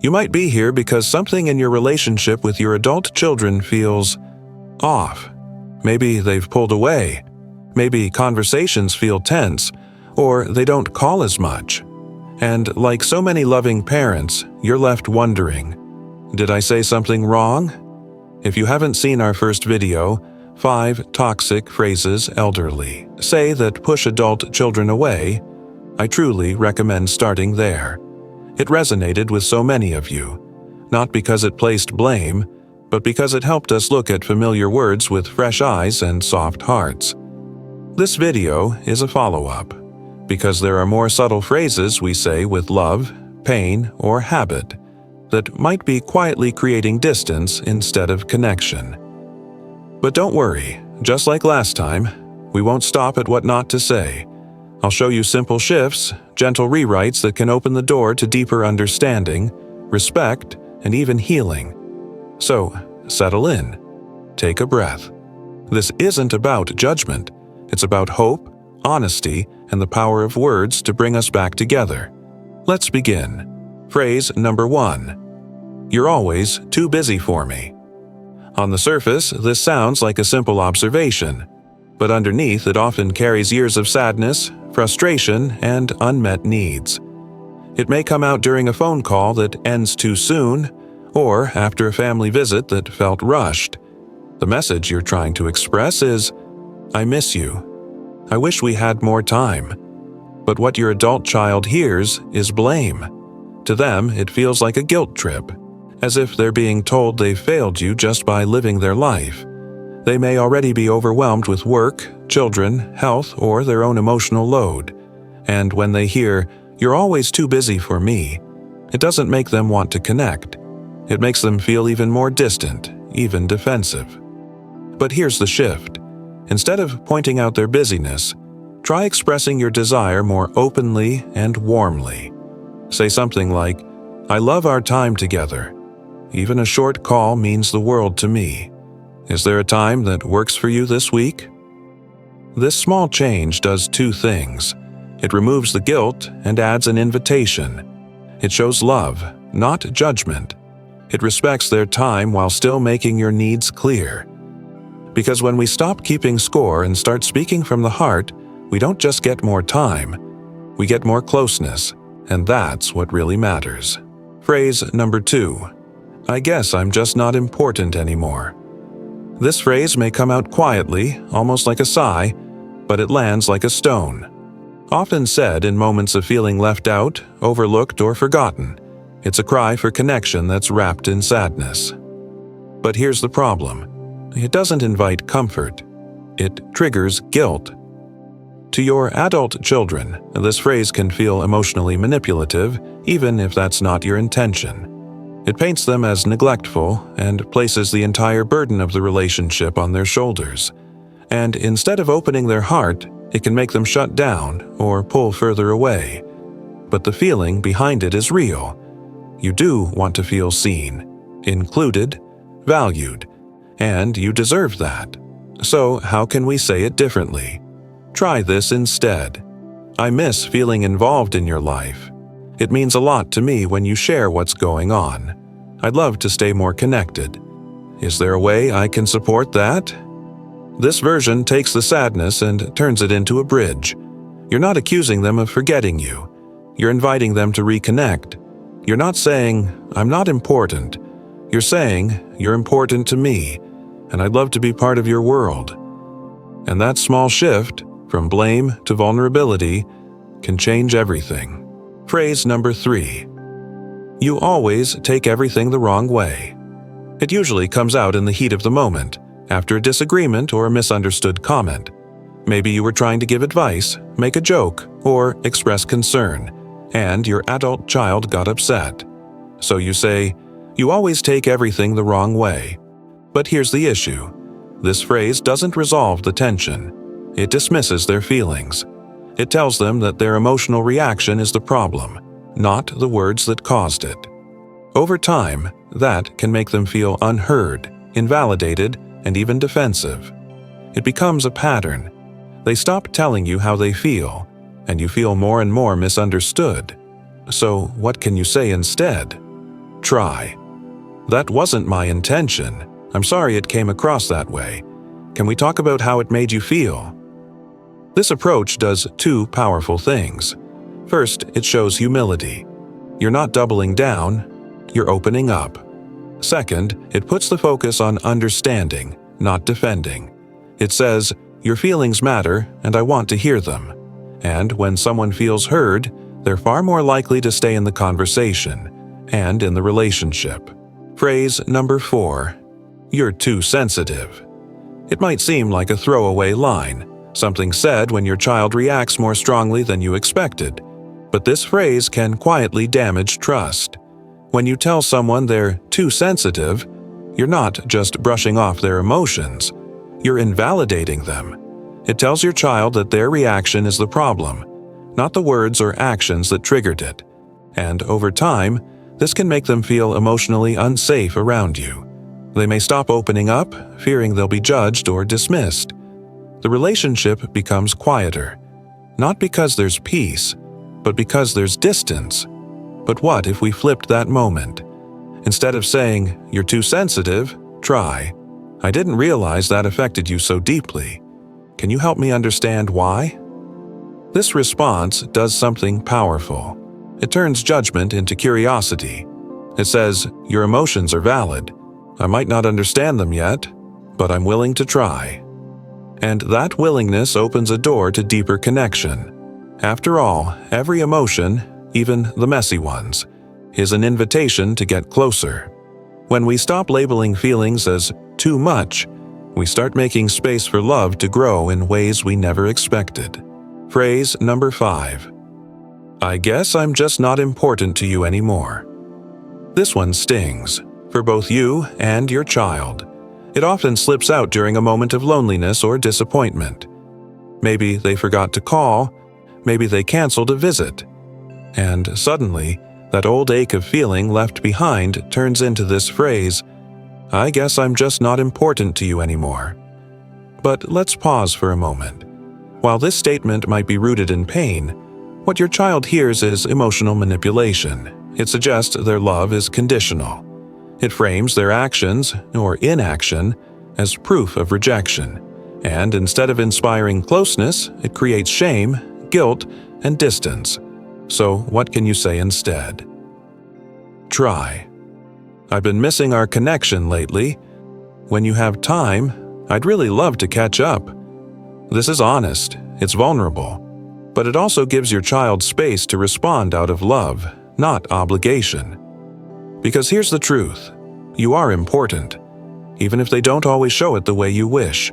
You might be here because something in your relationship with your adult children feels off. Maybe they've pulled away. Maybe conversations feel tense, or they don't call as much. And like so many loving parents, you're left wondering, did I say something wrong? If you haven't seen our first video, 5 Toxic Phrases Elderly Say That Push Adult Children Away, I truly recommend starting there. It resonated with so many of you, not because it placed blame, but because it helped us look at familiar words with fresh eyes and soft hearts. This video is a follow-up, because there are more subtle phrases we say with love, pain, or habit that might be quietly creating distance instead of connection. But don't worry, just like last time, we won't stop at what not to say. I'll show you simple shifts, gentle rewrites that can open the door to deeper understanding, respect, and even healing. So, settle in. Take a breath. This isn't about judgment. It's about hope, honesty, and the power of words to bring us back together. Let's begin. Phrase number 1. You're always too busy for me. On the surface, this sounds like a simple observation, but underneath it often carries years of sadness, frustration, and unmet needs. It may come out during a phone call that ends too soon, or after a family visit that felt rushed. The message you're trying to express is, I miss you. I wish we had more time. But what your adult child hears is blame. To them, it feels like a guilt trip, as if they're being told they've failed you just by living their life. They may already be overwhelmed with work, children, health, or their own emotional load. And when they hear, "You're always too busy for me," it doesn't make them want to connect. It makes them feel even more distant, even defensive. But here's the shift. Instead of pointing out their busyness, try expressing your desire more openly and warmly. Say something like, "I love our time together. Even a short call means the world to me. Is there a time that works for you this week?" This small change does 2 things. It removes the guilt and adds an invitation. It shows love, not judgment. It respects their time while still making your needs clear. Because when we stop keeping score and start speaking from the heart, we don't just get more time, we get more closeness, and that's what really matters. Phrase number 2. I guess I'm just not important anymore. This phrase may come out quietly, almost like a sigh, but it lands like a stone. Often said in moments of feeling left out, overlooked, or forgotten, it's a cry for connection that's wrapped in sadness. But here's the problem. It doesn't invite comfort. It triggers guilt. To your adult children, this phrase can feel emotionally manipulative, even if that's not your intention. It paints them as neglectful and places the entire burden of the relationship on their shoulders. And instead of opening their heart, it can make them shut down or pull further away. But the feeling behind it is real. You do want to feel seen, included, valued, and you deserve that. So how can we say it differently? Try this instead. I miss feeling involved in your life. It means a lot to me when you share what's going on. I'd love to stay more connected. Is there a way I can support that? This version takes the sadness and turns it into a bridge. You're not accusing them of forgetting you. You're inviting them to reconnect. You're not saying, I'm not important. You're saying, you're important to me, and I'd love to be part of your world. And that small shift, from blame to vulnerability, can change everything. Phrase number 3. You always take everything the wrong way. It usually comes out in the heat of the moment, after a disagreement or a misunderstood comment. Maybe you were trying to give advice, make a joke, or express concern, and your adult child got upset. So you say, you always take everything the wrong way. But here's the issue. This phrase doesn't resolve the tension. It dismisses their feelings. It tells them that their emotional reaction is the problem, not the words that caused it. Over time, that can make them feel unheard, invalidated, and even defensive. It becomes a pattern. They stop telling you how they feel, and you feel more and more misunderstood. So what can you say instead? Try. That wasn't my intention. I'm sorry it came across that way. Can we talk about how it made you feel? This approach does two powerful things. First, it shows humility. You're not doubling down, you're opening up. Second, it puts the focus on understanding, not defending. It says, your feelings matter and I want to hear them. And when someone feels heard, they're far more likely to stay in the conversation and in the relationship. Phrase number 4. You're too sensitive. It might seem like a throwaway line, something said when your child reacts more strongly than you expected. But this phrase can quietly damage trust. When you tell someone they're too sensitive, you're not just brushing off their emotions, you're invalidating them. It tells your child that their reaction is the problem, not the words or actions that triggered it. And over time, this can make them feel emotionally unsafe around you. They may stop opening up, fearing they'll be judged or dismissed. The relationship becomes quieter, not because there's peace, but because there's distance. But what if we flipped that moment? Instead of saying, you're too sensitive, try, I didn't realize that affected you so deeply. Can you help me understand why? This response does something powerful. It turns judgment into curiosity. It says, your emotions are valid. I might not understand them yet, but I'm willing to try. And that willingness opens a door to deeper connection. After all, every emotion, even the messy ones, is an invitation to get closer. When we stop labeling feelings as too much, we start making space for love to grow in ways we never expected. Phrase number 5. I guess I'm just not important to you anymore. This one stings, for both you and your child. It often slips out during a moment of loneliness or disappointment. Maybe they forgot to call, maybe they canceled a visit. And suddenly, that old ache of feeling left behind turns into this phrase, I guess I'm just not important to you anymore. But let's pause for a moment. While this statement might be rooted in pain, what your child hears is emotional manipulation. It suggests their love is conditional. It frames their actions, or inaction, as proof of rejection. And instead of inspiring closeness, it creates shame, guilt, and distance. So what can you say instead? Try. I've been missing our connection lately. When you have time, I'd really love to catch up. This is honest, it's vulnerable, but it also gives your child space to respond out of love, not obligation. Because here's the truth, you are important, even if they don't always show it the way you wish,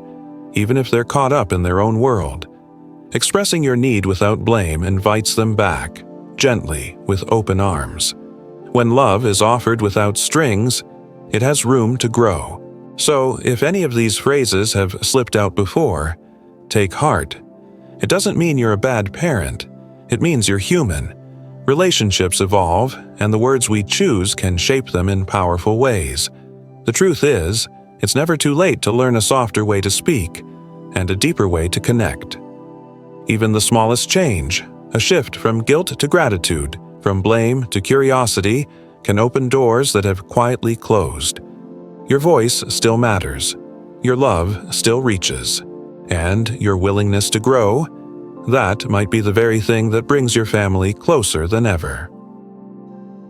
even if they're caught up in their own world. Expressing your need without blame invites them back, gently, with open arms. When love is offered without strings, it has room to grow. So, if any of these phrases have slipped out before, take heart. It doesn't mean you're a bad parent. It means you're human. Relationships evolve, and the words we choose can shape them in powerful ways. The truth is, it's never too late to learn a softer way to speak, and a deeper way to connect. Even the smallest change, a shift from guilt to gratitude, from blame to curiosity, can open doors that have quietly closed. Your voice still matters. Your love still reaches. And your willingness to grow, that might be the very thing that brings your family closer than ever.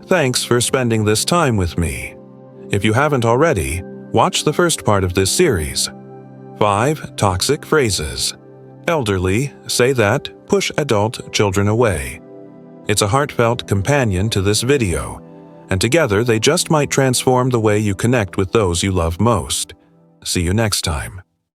Thanks for spending this time with me. If you haven't already, watch the first part of this series. 5 Toxic Phrases. Elderly say that push adult children away. It's a heartfelt companion to this video, and together they just might transform the way you connect with those you love most. See you next time.